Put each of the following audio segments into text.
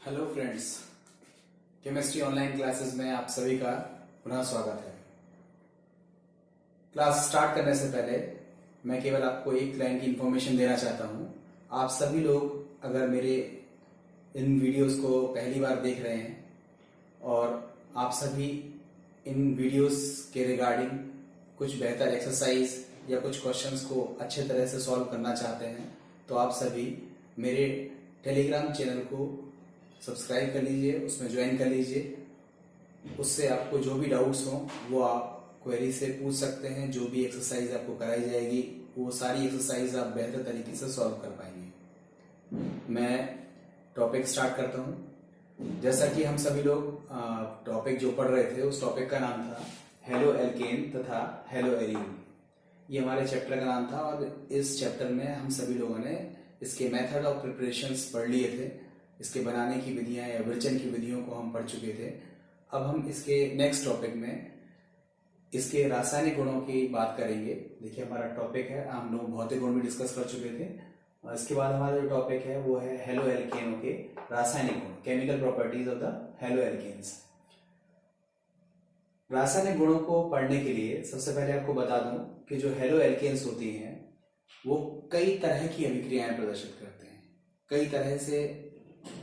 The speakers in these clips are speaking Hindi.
Hello friends, chemistry online classes में आप सभी का पुनः स्वागत है। क्लास स्टार्ट करने से पहले मैं केवल आपको एक लाइन की इंफॉर्मेशन देना चाहता हूँ। आप सभी लोग अगर मेरे इन वीडियोस को पहली बार देख रहे हैं और आप सभी इन वीडियोस के रिगार्डिंग कुछ बेहतर एक्सरसाइज या कुछ क्वेश्चंस को अच्छे तरह से सॉल्व करना चाहते हैं, तो आप सभी मेरे टेलीग्राम चैनल को सब्सक्राइब कर लीजिए, उसमें ज्वाइन कर लीजिए। उससे आपको जो भी डाउट्स हों वो आप क्वेरी से पूछ सकते हैं। जो भी एक्सरसाइज आपको कराई जाएगी वो सारी एक्सरसाइज आप बेहतर तरीके से सॉल्व कर पाएंगे। मैं टॉपिक स्टार्ट करता हूँ। जैसा कि हम सभी लोग टॉपिक जो पढ़ रहे थे उस टॉपिक का नाम था हेलो एल्केन तथा हेलो एरीन। ये हमारे चैप्टर का नाम था और इस चैप्टर में हम सभी लोगों ने इसके मेथड ऑफ प्रिपरेशंस पढ़ लिए थे। इसके बनाने की विधियां या विरचन की विधियों को हम पढ़ चुके थे। अब हम इसके नेक्स्ट टॉपिक में इसके रासायनिक गुणों की बात करेंगे। देखिए, हमारा टॉपिक है, हम लोग भौतिक गुण भी डिस्कस कर चुके थे। और इसके बाद हमारा जो टॉपिक है वो है हेलो एल्केनों के रासायनिक गुण, chemical properties of the halo alkanes. रासायनिक गुणों को पढ़ने के लिए सबसे पहले आपको बता दूं कि जो हेलो एल्केन्स होती हैं वो कई तरह की अभिक्रियाएं प्रदर्शित करते हैं। कई तरह से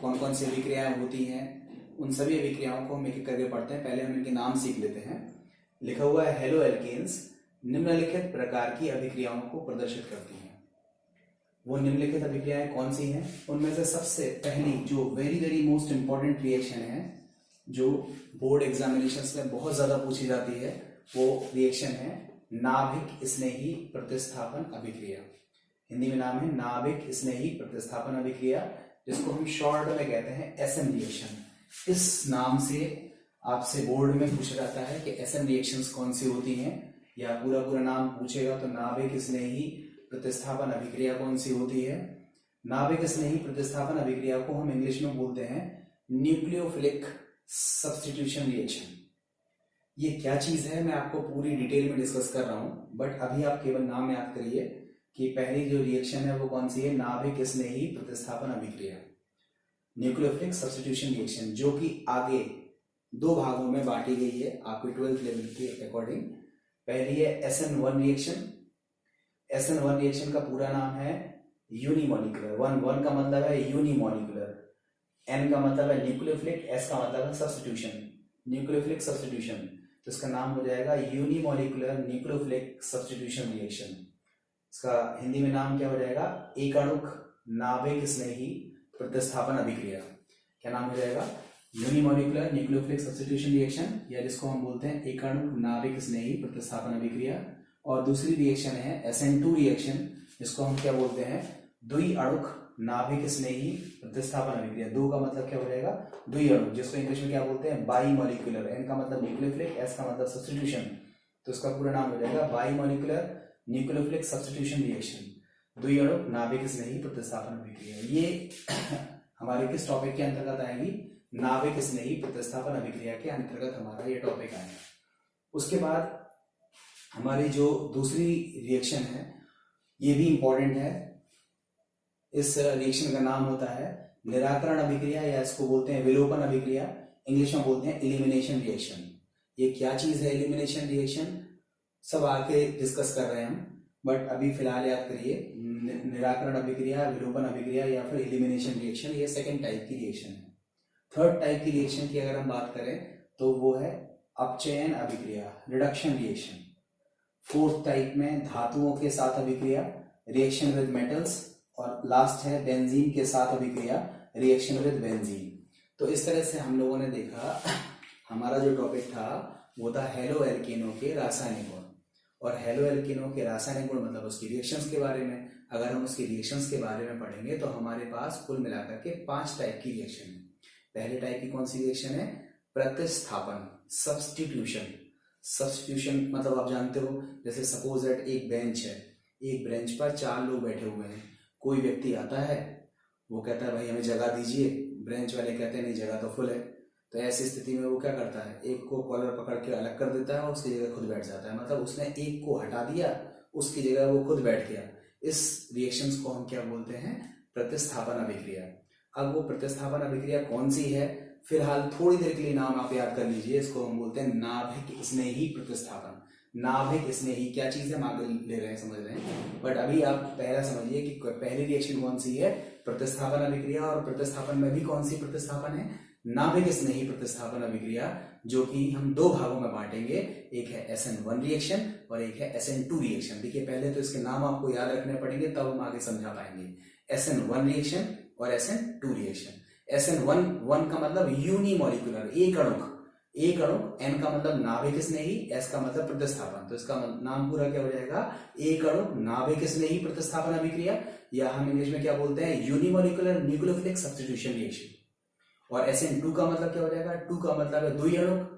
कौन कौन सी अभिक्रियाएं होती हैं, उन सभी अभिक्रियाओं को हम एक एक करके पढ़ते हैं। पहले हम इनके नाम सीख लेते हैं। लिखा हुआ है हेलो एल्केन्स निम्नलिखित प्रकार की अभिक्रियाओं को प्रदर्शित करती हैं। वो निम्नलिखित अभिक्रियाएं कौन सी हैं? उनमें से सबसे पहली जो very very most important reaction है, जो बोर्ड एग्जामिनेशंस में बहुत ज्यादा पूछी जाती है, वो रिएक्शन है नाभिक स्नेही प्रतिस्थापन अभिक्रिया। हिंदी में नाम है नाभिक स्नेही प्रतिस्थापन अभिक्रिया, जिसको हम शॉर्ट में कहते हैं एसएन रिएक्शन। इस नाम से आपसे बोर्ड में पूछा जाता है कि एसएन रिएक्शंस कौन सी होती हैं, या पूरा नाम पूछेगा तो नाभिक स्नेही प्रतिस्थापन अभिक्रिया कौन सी होती है। नाभिक स्नेही प्रतिस्थापन अभिक्रिया को हम इंग्लिश में बोलते हैं न्यूक्लियोफिलिक सब्स्टिट्यूशन रिएक्शन। ये क्या चीज है मैं आपको पूरी डिटेल में डिस्कस कर रहा हूं, बट अभी आप केवल नाम याद करिए कि पहली जो रिएक्शन है वो कौन सी है, नाभिक स्नेही प्रतिस्थापन अभिक्रिया, न्यूक्लियोफिलिक सब्स्टिट्यूशन रिएक्शन, जो कि आगे दो भागों में बांटी गई है आपके 12th लेवल के अकॉर्डिंग। पहली है SN1 रिएक्शन। SN1 रिएक्शन का पूरा नाम है यूनिमोलिकुलर। वन का मतलब है यूनिमोलिकुलर, N का मतलब है न्यूक्लियोफिलिक, S का मतलब है सब्स्टिट्यूशन, न्यूक्लियोफिलिक सब्स्टिट्यूशन। तो इसका नाम हो जाएगा यूनिमोलिकुलर न्यूक्लियोफिलिक सब्स्टिट्यूशन रिएक्शन। इसका हिंदी में नाम क्या हो जाएगा, एक अणुक नाभिक स्नेही प्रतिस्थापन अभिक्रिया। क्या नाम हो जाएगा, यूनिमोलिकुलर न्यूक्लियोफिलिक सब्स्टिट्यूशन रिएक्शन, या जिसको हम बोलते हैं एक अणुक नाभिक स्नेही प्रतिस्थापन अभिक्रिया। और दूसरी रिएक्शन है SN2 रिएक्शन, जिसको हम क्या बोलते हैं, द्वि अणुक नाभिक स्नेही प्रतिस्थापन अभिक्रिया। दो का मतलब क्या हो जाएगा, द्वि अणुक, जिसको इंग्लिश में क्या बोलते हैं, बाईमोलिकुलर। N का मतलब न्यूक्लियोफिलिक, S का मतलब सब्स्टिट्यूशन, तो इसका पूरा नाम हो जाएगा बाईमोलिकुलर न्यूक्लियोफिलिक सब्स्टिट्यूशन रिएक्शन, द्वि अणुक नाभिक स्नेही प्रतिस्थापन अभिक्रिया। ये हमारे किस टॉपिक के अंतर्गत आएगी, नाभिक स्नेही प्रतिस्थापन अभिक्रिया के अंतर्गत हमारा ये टॉपिक आएगा। उसके बाद हमारी जो दूसरी रिएक्शन है ये भी इंपॉर्टेंट है। इस रिएक्शन का नाम होता है निराकरण अभिक्रिया, या इसको बोलते हैं विलोपन अभिक्रिया, इंग्लिश में बोलते हैं एलिमिनेशन रिएक्शन। ये क्या चीज है एलिमिनेशन रिएक्शन, सब आके डिस्कस कर रहे हैं हम, बट अभी फिलहाल याद करिए निराकरण अभिक्रिया, विलोपन अभिक्रिया या फिर एलिमिनेशन रिएक्शन, ये सेकेंड टाइप की रिएक्शन है। थर्ड टाइप की रिएक्शन की अगर हम बात करें तो वो है अपचयन अभिक्रिया, रिडक्शन रिएक्शन। फोर्थ टाइप में धातुओं के साथ अभिक्रिया, रिएक्शन विद मेटल्स, और लास्ट है बेंजीन के साथ अभिक्रिया, रिएक्शन विद बेंजीन। तो इस तरह से हम लोगों ने देखा, हमारा जो टॉपिक था वो था हेलो एल्केनों के रासायनिक गुण। और हेलो एल्केनों के रासायनिक गुण मतलब उसकी रिएक्शंस के बारे में। अगर हम उसकी रिएक्शंस के बारे में पढ़ेंगे तो हमारे पास कुल मिलाकर के 5 टाइप की रिएक्शन है। पहले टाइप की कौन सी रिएक्शन है, प्रतिस्थापन, सब्स्टिट्यूशन। सब्स्टिट्यूशन मतलब आप जानते हो, जैसे सपोज दैट एक बेंच है, एक बेंच पर 4 लोग बैठे हुए हैं। कोई व्यक्ति आता है, वो कहता है भाई हमें जगह दीजिए, बेंच वाले कहते हैं नहीं जगह तो फुल है। तो ऐसी स्थिति में वो क्या करता है, एक को कॉलर पकड़ के अलग कर देता है और उसकी जगह खुद बैठ जाता है। मतलब उसने एक को हटा दिया, उसकी जगह वो खुद बैठ गया। इस रिएक्शंस को हम क्या बोलते हैं, प्रतिस्थापन अभिक्रिया। अब वो प्रतिस्थापन अभिक्रिया कौन सी है, फिलहाल थोड़ी देर के लिए नाम आप याद कर लीजिए, इसको हम बोलते हैं नाभिक स्नेही प्रतिस्थापन। नाभिक स्नेही क्या चीज है हम आगे ले रहे हैं, समझ रहे हैं, बट अभी आप पहला समझिए कि पहली रिएक्शन कौन सी है, प्रतिस्थापन अभिक्रिया, और प्रतिस्थापन में भी कौन सी प्रतिस्थापन है, नाभिक स्नेही प्रतिस्थापन अभिक्रिया, जो कि हम दो भागों में बांटेंगे, एक है SN1 रिएक्शन और एक है SN2 रिएक्शन। देखिए पहले तो इसके नाम आपको याद रखने पड़ेंगे, तब हम आगे समझा पाएंगे। SN1 रिएक्शन और SN2 रिएक्शन। SN1 का मतलब यूनिमोलिकुलर, एक अणुक, N का मतलब नाभिक स्नेही, S का मतलब प्रतिस्थापन, तो इसका नाम पूरा क्या हो जाएगा, एक अणुक नाभिक स्नेही प्रतिस्थापन अभिक्रिया, या हम इंग्लिश में क्या बोलते हैं, यूनिमोलिकुलर न्यूक्लियोफिलिक सब्स्टिट्यूशन रिएक्शन। और SN2 का मतलब क्या हो जाएगा, 2 का मतलब है द्वि अणुक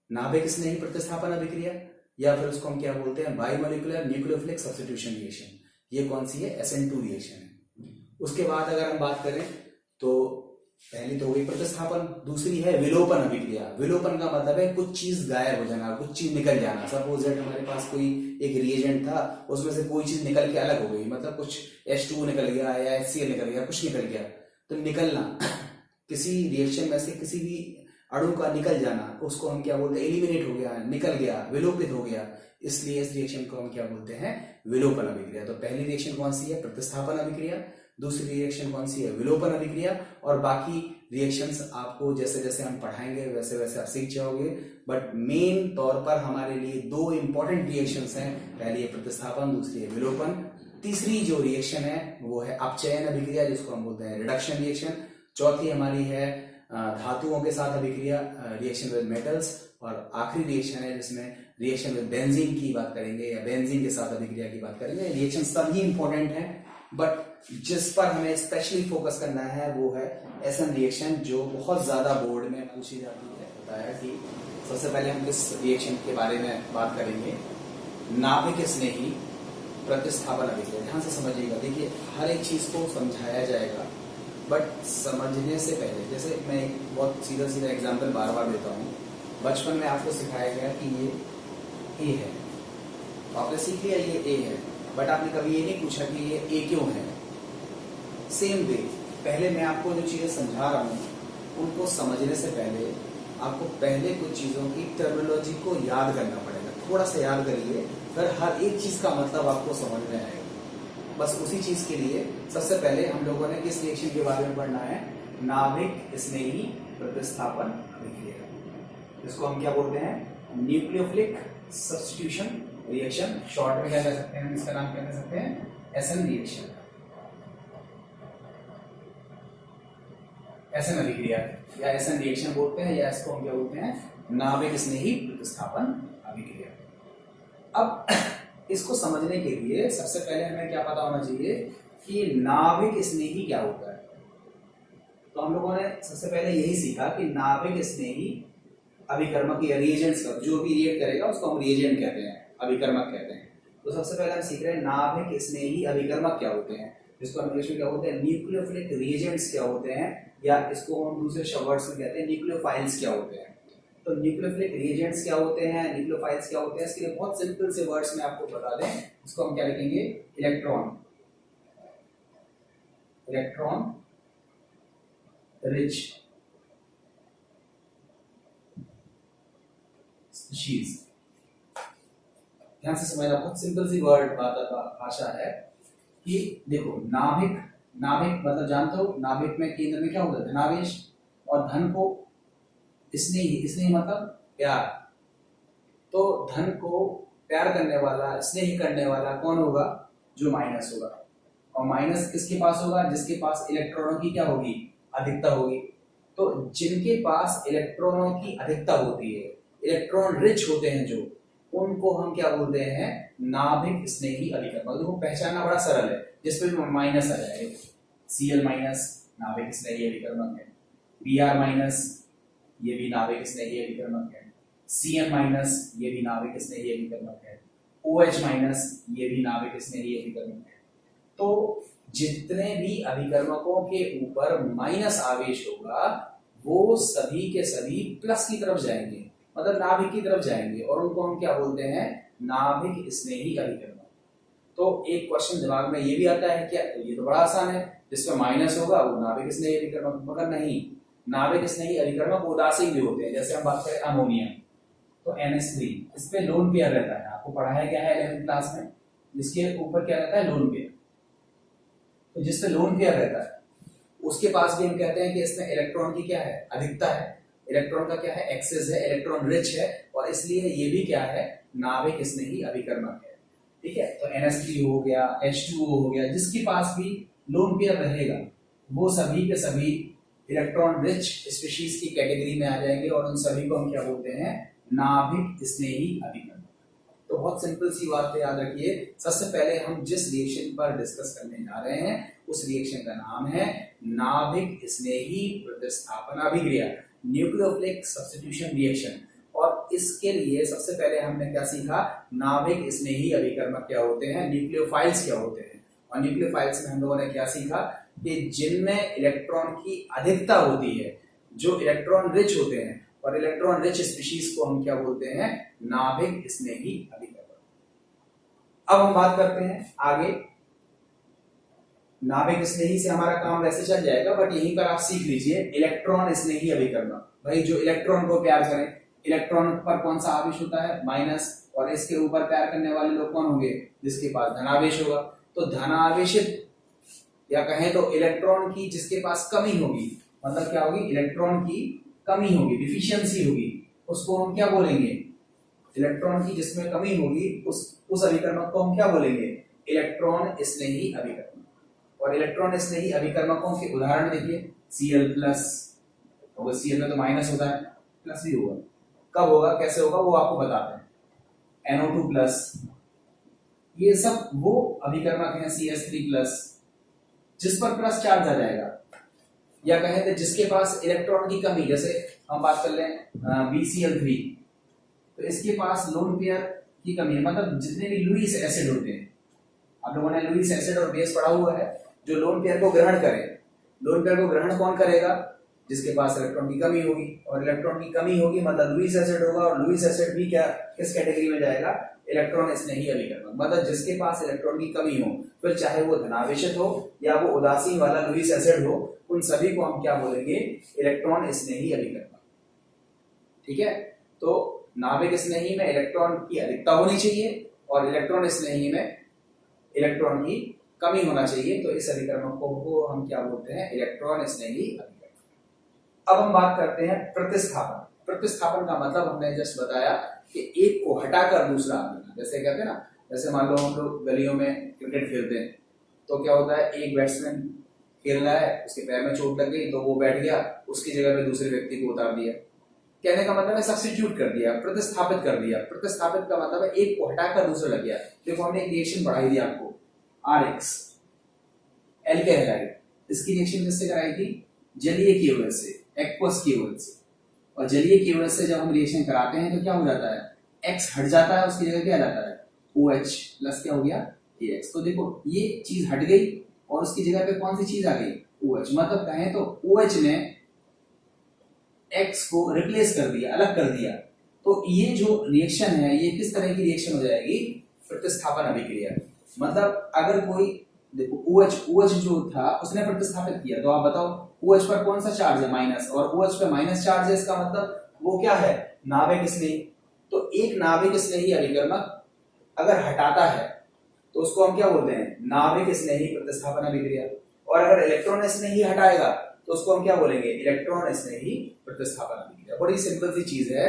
नाभिक स्नेही प्रतिस्थापन अभिक्रिया, या फिर उसको हम क्या बोलते हैं, बाइमोलिकुलर न्यूक्लियोफिलिक सब्स्टिट्यूशन रिएक्शन। ये कौन सी है, SN2 रिएक्शन है। उसके बाद अगर हम बात करें तो पहली तो हो गई प्रतिस्थापन, दूसरी है विलोपन अभिक्रिया। विलोपन का मतलब है कुछ चीज गायब हो जाना, कुछ चीज निकल जाना। सपोज दैट हमारे पास कोई एक रिएजेंट था, उसमें से कोई चीज निकल के अलग हो गई, मतलब कुछ H2 निकल गया या HCl निकल गया, कुछ निकल गया, तो निकलना किसी रिएक्शन में से किसी भी अणु का निकल जाना, उसको हम क्या बोलते हैं, एलिमिनेट हो गया, निकल गया, विलोपित हो गया, इसलिए इस रिएक्शन को हम क्या बोलते हैं, विलोपन अभिक्रिया। तो पहली रिएक्शन कौन सी है, प्रतिस्थापन अभिक्रिया, दूसरी रिएक्शन कौन सी है, विलोपन अभिक्रिया, और बाकी रिएक्शंस आपको जैसे जैसे हम पढ़ाएंगे वैसे वैसे आप सीख जाओगे। बट मेन तौर पर हमारे लिए दो इंपॉर्टेंट रिएक्शंस हैं, पहली है प्रतिस्थापन, दूसरी है विलोपन। तीसरी जो रिएक्शन है वो है अपचयन अभिक्रिया, जिसको हम बोलते हैं रिडक्शन रिएक्शन। चौथी हमारी है धातुओं के साथ अभिक्रिया, रिएक्शन विद मेटल्स, और आखिरी रिएक्शन है जिसमें रिएक्शन विद बेंजीन की बात करेंगे या बेंजीन के साथ अभिक्रिया की बात करेंगे। रिएक्शन सभी इंपॉर्टेंट हैं, बट जिस पर हमें स्पेशली फोकस करना है वो है SN रिएक्शन, जो बहुत ज्यादा बोर्ड में पूछी जाती है। बताया कि सबसे पहले हम किस रिएक्शन के बारे में बात करेंगे, नाभिक स्नेही प्रतिस्थापन अभिक्रिया। ध्यान से समझिएगा, देखिए हर एक चीज को समझाया जाएगा, बट समझने से पहले, जैसे मैं एक बहुत सीधा सीधा एग्जाम्पल बार बार देता हूँ। बचपन में आपको सिखाया गया कि ये A है, तो आपने सीख लिया ये A है, बट आपने कभी ये नहीं पूछा कि ये A क्यों है। सेम वे, पहले मैं आपको जो चीजें समझा रहा हूँ उनको समझने से पहले आपको पहले कुछ चीजों की टर्मिनोलॉजी को याद करना पड़ेगा। थोड़ा सा याद करिए, फिर हर एक चीज का मतलब आपको समझ में आएगा। बस उसी चीज के लिए सबसे पहले हम लोगों ने किस रिएक्शन के बारे में पढ़ना है, नाभिक स्नेही प्रतिस्थापन अभिक्रिया, जिसको हम क्या बोलते हैं, न्यूक्लियोफिलिक सब्स्टिट्यूशन रिएक्शन। शॉर्ट में क्या कह सकते हैं, इसका नाम क्या कह सकते हैं, SN रिएक्शन, SN अभिक्रिया या SN रिएक्शन बोलते हैं, या इसको हम क्या बोलते हैं, नाभिक स्नेही प्रतिस्थापन अभिक्रिया। अब इसको समझने के लिए सबसे पहले हमें क्या पता होना चाहिए कि नाभिक स्नेही क्या होता है। तो हम लोगों ने सबसे पहले यही सीखा कि नाभिक स्नेही अभिकर्मक या रिएजेंट्स का जो भी रिएक्ट करेगा उसको हम रिएजेंट कहते हैं, अभिकर्मक कहते हैं। तो सबसे पहले हम सीख रहे हैं नाभिक स्नेही अभिकर्मक क्या होते हैं, जिसको हम इंग्लिश में क्या बोलते हैं, न्यूक्लियोफिलिक रिएजेंट्स क्या होते हैं, या इसको हम दूसरे शब्द में कहते हैं न्यूक्लियोफाइल्स क्या होते हैं। तो न्यूक्लियोफिलिक रिएजेंट्स क्या होते हैं, न्यूक्लियोफाइल्स क्या होते हैं, इसके लिए बहुत सिंपल से वर्ड्स में आपको बता दें। इसको हम क्या लिखेंगे, इलेक्ट्रॉन, इलेक्ट्रॉन रिच स्पीशीज। ध्यान से समझना, बहुत सिंपल सी वर्ड भाषा है कि देखो नाभिक, नाभिक मतलब जानते हो, नाभिक में केंद्र में क्या होता है, धनावेश, और धन को स्नेही, स्नेही मतलब प्यार, तो धन को प्यार करने वाला, स्नेह करने वाला कौन होगा, जो माइनस होगा। और माइनस किसके पास होगा, जिसके पास इलेक्ट्रॉनों की क्या होगी, अधिकता होगी। तो जिनके पास इलेक्ट्रॉनों की अधिकता होती है, इलेक्ट्रॉन रिच होते हैं जो, उनको हम क्या बोलते हैं, नाभिक स्नेही अभिकर्मक। देखो पहचानना बड़ा सरल है, जिसपे माइनस आ जाए, Cl माइनस नाभिक स्नेही अभिकर्मक है, Br माइनस ये भी नाभिक स्नेही अभिकर्मक है, Cn माइनस ये भी नाभिक स्नेही अभिकर्मक है, OH माइनस ये भी नाभिक स्नेही अभिकर्मक है। तो जितने भी अभिकर्मकों के ऊपर माइनस आवेश होगा वो सभी के सभी प्लस की तरफ जाएंगे, मतलब नाभिक की तरफ जाएंगे, और उनको हम क्या बोलते हैं, नाभिक स्नेही अभिकर्मक। तो एक क्वेश्चन दिमाग में ये भी आता है, क्या ये तो बड़ा आसान है, जिसमें माइनस होगा वो नाभिक स्नेही अभिकर्मक, मगर नहीं, नाभिक स्नेही अभिकर्मक उदासीन भी होते हैं। जैसे हम बात करें अमोनिया, तो NH3, इस पे लोन पेयर रहता है, आपको पढ़ाया गया है 11th क्लास में, जिसके ऊपर क्या रहता है, लोन पेयर। तो जिस पे लोन पेयर रहता है उसके पास भी हम कहते हैं कि इसमें इलेक्ट्रॉन की क्या है, अधिकता है, इलेक्ट्रॉन का क्या है, एक्सेस है, इलेक्ट्रॉन रिच है, और इसलिए ये भी क्या है, नाभिक स्नेही अभिकर्मक है। ठीक है, तो NH3 हो गया, H2O हो गया, जिसके पास भी लोन पेयर रहेगा वो सभी के सभी इलेक्ट्रॉन रिच स्पीशीज की कैटेगरी में आ जाएंगे, और उन सभी को हम क्या बोलते हैं, नाभिक स्नेही अभिकर्मक। तो बहुत सिंपल सी बात है, याद रखिए। सबसे पहले हम जिस रिएक्शन पर डिस्कस करने जा रहे हैं उस रिएक्शन का नाम है नाभिक स्नेही प्रतिस्थापन अभिक्रिया, न्यूक्लियोफिलिक सब्स्टिट्यूशन रिएक्शन। और इसके लिए सबसे पहले हमने क्या सीखा, नाभिक स्नेही अभिकर्मक क्या होते हैं, न्यूक्लियोफाइल्स क्या होते हैं। और न्यूक्लियोफाइल्स में हम लोगों ने क्या सीखा कि जिनमें इलेक्ट्रॉन की अधिकता होती है, जो इलेक्ट्रॉन रिच होते हैं, और इलेक्ट्रॉन रिच स्पीशीज को हम क्या बोलते हैं, नाभिक स्नेही अभिकर्मक। अब हम बात करते हैं आगे। नाभिक स्नेही से हमारा काम वैसे चल जाएगा, बट यहीं पर आप सीख लीजिए इलेक्ट्रॉन स्नेही अभिकर्मक। भाई जो इलेक्ट्रॉन को प्यार करें, इलेक्ट्रॉन पर कौन सा आवेश होता है, माइनस, और इसके ऊपर प्यार करने वाले लोग कौन होंगे, जिसके पास धनावेश होगा। तो धनावेशित या कहें तो इलेक्ट्रॉन की जिसके पास कमी होगी, मतलब क्या होगी, इलेक्ट्रॉन की कमी होगी, डिफिशियंसी होगी, उसको हम क्या बोलेंगे, इलेक्ट्रॉन की जिसमें कमी होगी उस अभिकर्मक को हम क्या बोलेंगे, इलेक्ट्रॉन स्नेही अभिकर्मक। और इलेक्ट्रॉन स्नेही अभिकर्मकों के उदाहरण देखिए, Cl+, और Cl में तो माइनस होता है, प्लस भी होगा, कब होगा, कैसे होगा, वो आपको बताते हैं। NO2+, ये सब वो अभिकर्मक हैं CH3+, जिस पर प्लस चार्ज आ जाएगा, या कहें तो जिसके पास इलेक्ट्रॉन की कमी, जैसे हम बात कर लें BCl3, तो इसके पास लोन पेयर की कमी है, मतलब जितने भी लुईस एसिड होते हैं, आप लोगों ने लुईस एसिड और बेस पढ़ा हुआ है, जो लोन पेयर को ग्रहण करे, लोन पेयर को ग्रहण कौन करेगा, जिसके पास इलेक्ट्रॉन की कमी होगी, और इलेक्ट्रॉन की कमी होगी मतलब लुईस एसिड होगा, और लुईस एसिड भी क्या, किस कैटेगरी में जाएगा, इलेक्ट्रॉन स्नेही अभिकर्मक। मतलब जिसके पास इलेक्ट्रॉन की कमी हो, फिर चाहे वो धनावेशित हो या वो उदासीन वाला लुईस एसिड हो, उन सभी को हम क्या बोलेंगे, इलेक्ट्रॉन स्नेही अभिकर्मक। ठीक है, तो नाभिक स्नेही में इलेक्ट्रॉन की अधिकता होनी चाहिए, और इलेक्ट्रॉन स्नेही में इलेक्ट्रॉन की कमी होना चाहिए, तो इस अभिकर्मक को हम क्या बोलते हैं, इलेक्ट्रॉन स्नेही अभिकर्मक। अब हम बात करते हैं प्रतिस्थापन। प्रतिस्थापन का मतलब हमने जस्ट बताया कि एक को हटाकर दूसरा देना, जैसे कहते हैं ना, जैसे मान लो हम लोग गलियों में क्रिकेट खेलते हैं, तो क्या होता है, एक बैट्समैन खेल रहा है, उसके पैर में चोट लग गई, तो वो बैठ गया, उसकी जगह पे दूसरे व्यक्ति को उतार दिया। कहने का मतलब है सब्स्टिट्यूट कर दिया, प्रतिस्थापित कर दिया। प्रतिस्थापित का मतलब है एक को हटाकर दूसरा लग गया। देखो हमने एक रिएक्शन पढ़ाई थी आपको, RX एल्केन हैलाइड, इसकी रिएक्शन किससे कराई थी, जलीय की वजह से, एक्वस की वजह से। और जलीय की वजह से जब हम रिएक्शन कराते हैं तो क्या हो जाता है, X हट जाता है, उसकी जगह क्या जाता है, OH प्लस क्या हो गया, AX। तो देखो ये चीज हट गई और उसकी जगह पे कौन सी चीज आ गई, OH। मतलब कहें तो OH ने X को रिप्लेस कर दिया, अलग कर दिया। तो ये जो रिएक्शन है ये किस तरह की रिएक्शन हो जाएगी, प्रतिस्थापन अभिक्रिया। मतलब अगर कोई देखो OH जो था उसने प्रतिस्थापित किया, तो आप बताओ OH पर कौन सा चार्ज है, माइनस, और OH पे माइनस चार्ज है, इसका मतलब वो क्या है, नाभिक स्नेही। तो एक नाभिक स्नेही अभिकर्मक अगर हटाता है तो उसको हम क्या बोलते हैं, नाभिक स्नेही प्रतिस्थापन अभिक्रिया। और अगर इलेक्ट्रॉन स्नेही हटाएगा तो उसको हम क्या बोलेंगे, इलेक्ट्रॉन स्नेही प्रतिस्थापन अभिक्रिया। बड़ी सिंपल सी चीज है,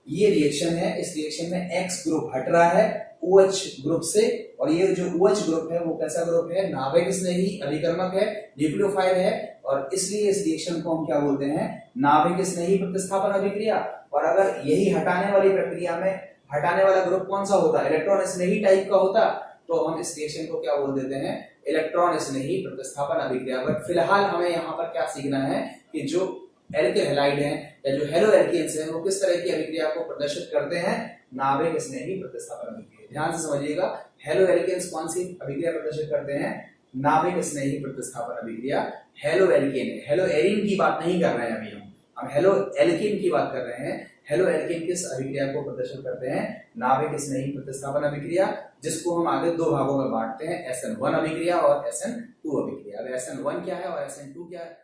ये रिएक्शन है, इस रिएक्शन में X ग्रुप हट रहा है OH ग्रुप से, और ये जो OH ग्रुप है वो कैसा ग्रुप है, नाभिक स्नेही अभिकर्मक है, न्यूक्लियोफाइल है, और इसलिए इस रिएक्शन को हम क्या बोलते हैं, नाभिक स्नेही प्रतिस्थापन अभिक्रिया। और अगर यही हटाने वाली प्रक्रिया में हटाने वाला ग्रुप कौन सा होता, इलेक्ट्रॉन स्नेही टाइप का होता, तो हम इस रिएक्शन को क्या बोल देते हैं, इलेक्ट्रॉन स्नेही प्रतिस्थापन अभिक्रिया। बट फिलहाल हमें यहाँ पर क्या सीखना है कि जो एल्केन हैलाइड हैं या जो हेलो एल्केन्स हैं वो किस तरह की अभिक्रिया को प्रदर्शित करते हैं, नाभिक स्नेही प्रतिस्थापन अभिक्रिया। ध्यान से समझिएगा, हेलो एल्केन्स कौन सी अभिक्रिया प्रदर्शित करते हैं, नाभिक स्नेही प्रतिस्थापन अभिक्रिया। हेलो एल्केन, हेलो एरिन की बात नहीं कर रहे हैं अभी हम, हम हेलो एल्कीन की बात कर रहे हैं। हेलो एल्कीन किस अभिक्रिया को प्रदर्शित करते हैं? नाभिक स्नेही प्रतिस्थापन अभिक्रिया, जिसको हम आगे दो भागों में बांटते हैं, SN1 अभिक्रिया और SN2 अभिक्रिया। अब SN1 क्या है और SN2 क्या है?